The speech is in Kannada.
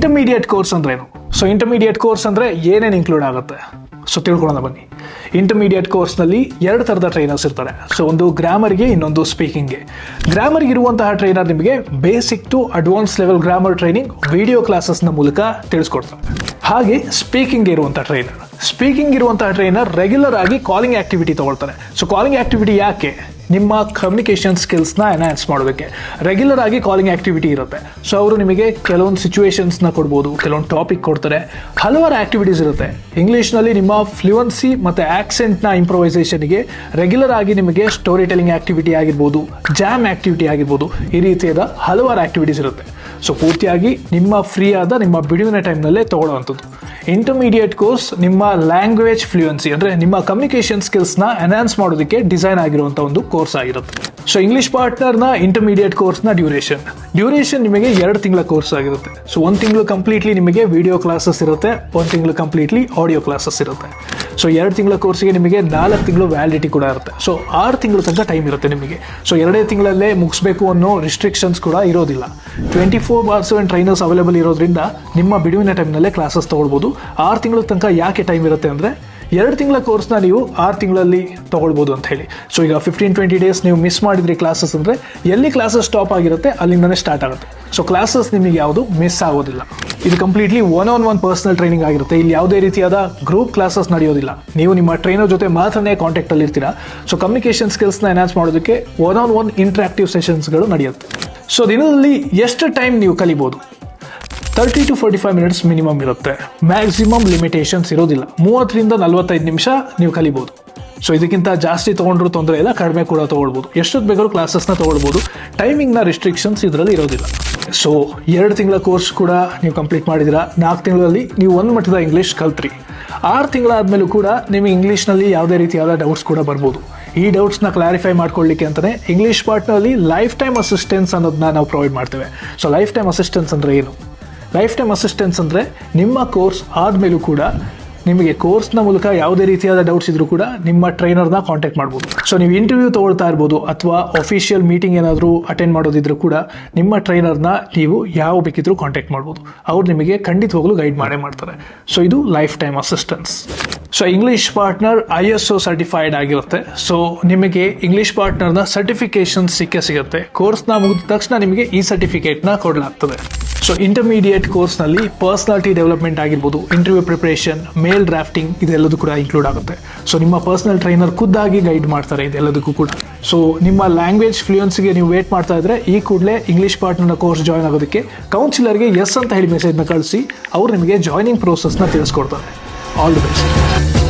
ಇಂಟರ್ಮೀಡಿಯೇಟ್ ಕೋರ್ಸ್ ಅಂದ್ರೆ ಏನು? ಸೊ ಇಂಟರ್ಮೀಡಿಯೇಟ್ ಕೋರ್ಸ್ ಅಂದ್ರೆ ಏನೇನು ಇನ್ಕ್ಲೂಡ್ ಆಗುತ್ತೆ ಸೊ ತಿಳ್ಕೊಳ್ಳೋಣ ಬನ್ನಿ. ಇಂಟರ್ಮೀಡಿಯೇಟ್ ಕೋರ್ಸ್ನಲ್ಲಿ 2 ಥರದ ಟ್ರೈನರ್ಸ್ ಇರ್ತಾರೆ. ಸೊ ಒಂದು ಗ್ರಾಮರ್ಗೆ, ಇನ್ನೊಂದು ಸ್ಪೀಕಿಂಗ್ಗೆ. ಗ್ರಾಮರ್ಗೆ ಇರುವಂತಹ ಟ್ರೈನರ್ ನಿಮಗೆ basic to advance level grammar training video ಕ್ಲಾಸಸ್ನ ಮೂಲಕ ತಿಳಿಸ್ಕೊಡ್ತಾರೆ. ಹಾಗೆ ಸ್ಪೀಕಿಂಗ್ ಇರುವಂತಹ ಟ್ರೈನರ್ ರೆಗ್ಯುಲರ್ ಆಗಿ ಕಾಲಿಂಗ್ ಆಕ್ಟಿವಿಟಿ ತಗೊಳ್ತಾರೆ. ಸೊ ಕಾಲಿಂಗ್ ಆಕ್ಟಿವಿಟಿ ಯಾಕೆ? ನಿಮ್ಮ ಕಮ್ಯುನಿಕೇಷನ್ ಸ್ಕಿಲ್ಸ್ನ ಎನ್ಹಾನ್ಸ್ ಮಾಡೋದಕ್ಕೆ ರೆಗ್ಯುಲರ್ ಆಗಿ ಕಾಲಿಂಗ್ ಆಕ್ಟಿವಿಟಿ ಇರುತ್ತೆ. ಸೊ ಅವರು ನಿಮಗೆ ಕೆಲವೊಂದು ಸಿಚುವೇಶನ್ಸ್ನ ಕೊಡ್ಬೋದು, ಕೆಲವೊಂದು ಟಾಪಿಕ್ ಕೊಡ್ತಾರೆ, ಹಲವಾರು ಆಕ್ಟಿವಿಟೀಸ್ ಇರುತ್ತೆ. ಇಂಗ್ಲೀಷ್ನಲ್ಲಿ ನಿಮ್ಮ ಫ್ಲೂಯೆನ್ಸಿ ಮತ್ತು ಆಕ್ಸೆಂಟ್ನ ಇಂಪ್ರೊವೈಸೇಷನ್ಗೆ ರೆಗ್ಯುಲರ್ ಆಗಿ ನಿಮಗೆ ಸ್ಟೋರಿ ಟೆಲಿಂಗ್ ಆಕ್ಟಿವಿಟಿ ಆಗಿರ್ಬೋದು, ಜಾಮ್ ಆಕ್ಟಿವಿಟಿ ಆಗಿರ್ಬೋದು, ಈ ರೀತಿಯಾದ ಹಲವಾರು ಆಕ್ಟಿವಿಟೀಸ್ ಇರುತ್ತೆ. ಸೊ ಪೂರ್ತಿಯಾಗಿ ನಿಮ್ಮ ಫ್ರೀ ಆದ ನಿಮ್ಮ ಬಿಡುವಿನ ಟೈಮ್ನಲ್ಲೇ ತಗೊಳ್ಳೋವಂಥದ್ದು. ಇಂಟರ್ಮೀಡಿಯೇಟ್ ಕೋರ್ಸ್ ನಿಮ್ಮ ಲ್ಯಾಂಗ್ವೇಜ್ ಫ್ಲೂಯೆನ್ಸಿ ಅಂದರೆ ನಿಮ್ಮ ಕಮ್ಯುನಿಕೇಷನ್ ಸ್ಕಿಲ್ಸ್ನ ಎನ್ಹಾನ್ಸ್ ಮಾಡೋದಕ್ಕೆ ಡಿಸೈನ್ ಆಗಿರುವಂಥ ಒಂದು ಕೋರ್ಸ್ ಆಗಿರುತ್ತೆ. ಸೊ ಇಂಗ್ಲಿಷ್ ಪಾರ್ಟ್ನರ್ನ ಇಂಟರ್ಮೀಡಿಯೇಟ್ ಕೋರ್ಸ್ನ ಡ್ಯೂರೇಷನ್ ನಿಮಗೆ 2 ತಿಂಗಳ ಕೋರ್ಸ್ ಆಗಿರುತ್ತೆ. ಸೊ 1 ತಿಂಗಳು ಕಂಪ್ಲೀಟ್ಲಿ ನಿಮಗೆ ವಿಡಿಯೋ ಕ್ಲಾಸಸ್ ಇರುತ್ತೆ, 1 ತಿಂಗಳು ಕಂಪ್ಲೀಟ್ಲಿ ಆಡಿಯೋ ಕ್ಲಾಸಸ್ ಇರುತ್ತೆ. ಸೊ 2 ತಿಂಗಳ ಕೋರ್ಸ್ಗೆ ನಿಮಗೆ 4 ತಿಂಗಳು ವ್ಯಾಲಿಡಿಟಿ ಕೂಡ ಇರುತ್ತೆ. ಸೊ 6 ತಿಂಗಳು ತನಕ ಟೈಮ್ ಇರುತ್ತೆ ನಿಮಗೆ. ಸೊ 2 ತಿಂಗಳಲ್ಲೇ ಮುಗಿಸ್ಬೇಕು ಅನ್ನೋ ರಿಸ್ಟ್ರಿಕ್ಷನ್ಸ್ ಕೂಡ ಇರೋದಿಲ್ಲ. 24/7 ಟ್ರೈನರ್ಸ್ ಅವೈಲೇಬಲ್ ಇರೋದ್ರಿಂದ ನಿಮ್ಮ ಬಿಡುವಿನ ಟೈಮ್ನಲ್ಲೇ ಕ್ಲಾಸಸ್ ತೊಗೊಳ್ಬೋದು. 6 ತಿಂಗಳ ತನಕ ಯಾಕೆ ಟೈಮ್ ಇರುತ್ತೆ ಅಂದರೆ 2 ತಿಂಗಳ ಕೋರ್ಸ್ನ ನೀವು 6 ತಿಂಗಳಲ್ಲಿ ತೊಗೊಳ್ಬೋದು ಅಂತ ಹೇಳಿ. ಸೊ ಈಗ 15-20 ಡೇಸ್ ನೀವು ಮಿಸ್ ಮಾಡಿದ್ರಿ ಕ್ಲಾಸಸ್ ಅಂದರೆ ಎಲ್ಲಿ ಕ್ಲಾಸಸ್ ಸ್ಟಾಪ್ ಆಗಿರುತ್ತೆ ಅಲ್ಲಿಂದನೇ ಸ್ಟಾರ್ಟ್ ಆಗುತ್ತೆ. ಸೊ ಕ್ಲಾಸಸ್ ನಿಮಗೆ ಯಾವುದು ಮಿಸ್ ಆಗೋದಿಲ್ಲ. ಇದು ಕಂಪ್ಲೀಟ್ಲಿ 1-on-1 ಪರ್ಸನಲ್ ಟ್ರೈನಿಂಗ್ ಆಗಿರುತ್ತೆ. ಇಲ್ಲಿ ಯಾವುದೇ ರೀತಿಯಾದ ಗ್ರೂಪ್ ಕ್ಲಾಸಸ್ ನಡೆಯೋದಿಲ್ಲ. ನೀವು ನಿಮ್ಮ ಟ್ರೈನರ್ ಜೊತೆ ಮಾತ್ರನೇ ಕಾಂಟ್ಯಾಕ್ಟಲ್ಲಿ ಇರ್ತೀರಾ. ಸೊ ಕಮ್ಯುನಿಕೇಷನ್ ಸ್ಕಿಲ್ಸ್ನ ಎನ್ಹಾನ್ಸ್ ಮಾಡೋದಕ್ಕೆ 1-on-1 ಇಂಟ್ರಾಕ್ಟಿವ್ ಸೆಷನ್ಸ್ಗಳು ನಡೆಯುತ್ತೆ. ಸೊ ದಿನದಲ್ಲಿ ಎಷ್ಟು ಟೈಮ್ ನೀವು ಕಲಿಬೋದು? 30 to 45 ಮಿನಿಟ್ಸ್ ಮಿನಿಮಮ್ ಇರುತ್ತೆ. ಮ್ಯಾಕ್ಸಿಮಮ್ ಲಿಮಿಟೇಷನ್ಸ್ ಇರೋದಿಲ್ಲ. 30ರಿಂದ 45 ನಿಮಿಷ ನೀವು ಕಲಿಬೋದು. ಸೊ ಇದಕ್ಕಿಂತ ಜಾಸ್ತಿ ತೊಗೊಂಡ್ರೂ ತೊಂದರೆ ಇಲ್ಲ, ಕಡಿಮೆ ಕೂಡ ತೊಗೊಳ್ಬೋದು. ಎಷ್ಟೊತ್ತು ಬೇಕಾದ್ರೂ ಕ್ಲಾಸಸ್ನ ತೊಗೊಳ್ಬೋದು. ಟೈಮಿಂಗ್ನ ರಿಸ್ಟ್ರಿಕ್ಷನ್ಸ್ ಇದರಲ್ಲಿ ಇರೋದಿಲ್ಲ. ಸೊ 2 ತಿಂಗಳ ಕೋರ್ಸ್ ಕೂಡ ನೀವು ಕಂಪ್ಲೀಟ್ ಮಾಡಿದಿರಾ. 4 ತಿಂಗಳಲ್ಲಿ ನೀವು ಒಂದು ಮಟ್ಟದ ಇಂಗ್ಲೀಷ್ ಕಲ್ತ್ರಿ. 6 ತಿಂಗಳಾದಮೇಲೂ ಕೂಡ ನಿಮಗೆ ಇಂಗ್ಲೀಷ್ನಲ್ಲಿ ಯಾವುದೇ ರೀತಿಯಾದ ಡೌಟ್ಸ್ ಕೂಡ ಬರ್ಬೋದು. ಈ ಡೌಟ್ಸ್ನ ಕ್ಲಾರಿಫೈ ಮಾಡ್ಕೊಳ್ಳಿಕ್ಕೆ ಅಂತಲೇ ಇಂಗ್ಲೀಷ್ ಪಾರ್ಟ್ನಲ್ಲಿ ಲೈಫ್ ಟೈಮ್ ಅಸಿಸ್ಟೆನ್ಸ್ ಅನ್ನೋದನ್ನ ನಾವು ಪ್ರೊವೈಡ್ ಮಾಡ್ತೇವೆ. ಸೊ ಲೈಫ್ ಟೈಮ್ ಅಸಿಸ್ಟೆನ್ಸ್ ಅಂದರೆ ಏನು? ಲೈಫ್ ಟೈಮ್ ಅಸಿಸ್ಟೆನ್ಸ್ ಅಂದರೆ ನಿಮ್ಮ ಕೋರ್ಸ್ ಆದಮೇಲೂ ಕೂಡ ನಿಮಗೆ ಕೋರ್ಸ್ನ ಮೂಲಕ ಯಾವುದೇ ರೀತಿಯಾದ ಡೌಟ್ಸ್ ಇದ್ರೂ ಕೂಡ ನಿಮ್ಮ ಟ್ರೈನರ್ನ ಕಾಂಟ್ಯಾಕ್ಟ್ ಮಾಡ್ಬೋದು. ಸೊ ನೀವು ಇಂಟರ್ವ್ಯೂ ತೊಗೊಳ್ತಾ ಇರ್ಬೋದು ಅಥವಾ ಅಫಿಷಿಯಲ್ ಮೀಟಿಂಗ್ ಏನಾದರೂ ಅಟೆಂಡ್ ಮಾಡೋದಿದ್ರೂ ಕೂಡ ನಿಮ್ಮ ಟ್ರೈನರ್ನ ನೀವು ಯಾವ ಬೇಕಿದ್ರೂ ಕಾಂಟ್ಯಾಕ್ಟ್ ಮಾಡ್ಬೋದು. ಅವ್ರು ನಿಮಗೆ ಖಂಡಿತವಾಗ್ಲೂ ಗೈಡ್ ಮಾಡೇ ಮಾಡ್ತಾರೆ. ಸೊ ಇದು life time assistance. So English partner ISO certified ಆಗಿರುತ್ತೆ. ಸೊ ನಿಮಗೆ ಇಂಗ್ಲೀಷ್ ಪಾರ್ಟ್ನರ್ನ ಸರ್ಟಿಫಿಕೇಶನ್ ಸಿಗುತ್ತೆ. ಕೋರ್ಸ್ನ ಮುಗಿದ ತಕ್ಷಣ ನಿಮಗೆ ಈ ಸರ್ಟಿಫಿಕೇಟ್ನ ಕೊಡಲಾಗ್ತದೆ. ಸೊ ಇಂಟರ್ಮೀಡಿಯೇಟ್ ಕೋರ್ಸ್ನಲ್ಲಿ ಪರ್ಸನಾಲಿಟಿ ಡೆವಲಪ್ಮೆಂಟ್ ಆಗಿರ್ಬೋದು, ಇಂಟರ್ವ್ಯೂ ಪ್ರಿಪರೇಷನ್, ಮೇಲ್ ಡ್ರಾಫ್ಟಿಂಗ್ ಇದೆಲ್ಲದೂ ಕೂಡ ಇನ್ಕ್ಲೂಡ್ ಆಗುತ್ತೆ. ಸೊ ನಿಮ್ಮ ಪರ್ಸನಲ್ ಟ್ರೈನರ್ ಖುದ್ದಾಗಿ ಗೈಡ್ ಮಾಡ್ತಾರೆ ಇದೆಲ್ಲದಕ್ಕೂ ಕೂಡ. ಸೊ ನಿಮ್ಮ ಲ್ಯಾಂಗ್ವೇಜ್ ಫ್ಲೂಯೆನ್ಸಿಗೆ ನೀವು ವೇಟ್ ಮಾಡ್ತಾ ಇದ್ರೆ ಈ ಕೂಡಲೇ ಇಂಗ್ಲೀಷ್ ಪಾರ್ಟ್ನರ್ನ ಕೋರ್ಸ್ ಜಾಯ್ನ್ ಆಗೋದಕ್ಕೆ ಕೌನ್ಸಿಲರ್ಗೆ ಎಸ್ ಅಂತ ಹೇಳಿ ಮೆಸೇಜ್ನ ಕಳಿಸಿ ಅವ್ರು ನಿಮಗೆ ಜಾಯ್ನಿಂಗ್ ಪ್ರೋಸೆಸ್ನ ತಿಳಿಸ್ಕೊಡ್ತಾರೆ. All the best.